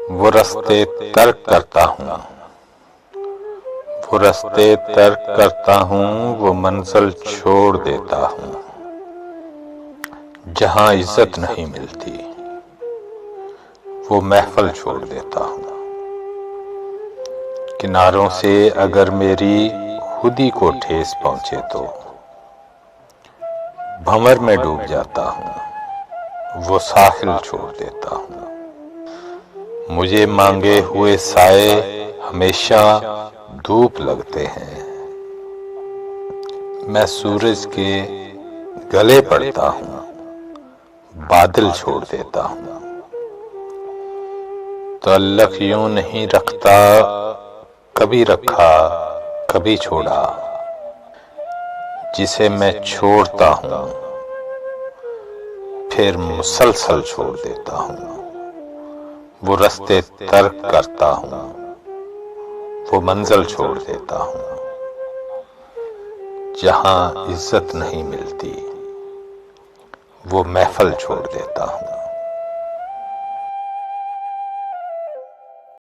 वो रास्ते तर्क करता हूँ, वो रास्ते तर्क करता हूँ, वो मंजिल छोड़ देता हूँ जहाँ इज्जत नहीं मिलती, वो महफिल छोड़ देता हूँ। किनारों से अगर मेरी खुदी को ठेस पहुंचे तो भंवर में डूब जाता हूँ, वो साहिल छोड़ देता हूँ। मुझे मांगे हुए साए हमेशा धूप लगते हैं, मैं सूरज के गले पड़ता हूँ, बादल छोड़ देता हूँ। तो अल्लाह यूं नहीं रखता, कभी रखा कभी छोड़ा, जिसे मैं छोड़ता हूँ फिर मुसलसल छोड़ देता हूँ। वो रास्ते तर्क करता हूँ, वो मंजिल छोड़ देता हूँ जहाँ इज्जत नहीं मिलती, वो महफिल छोड़ देता हूँ।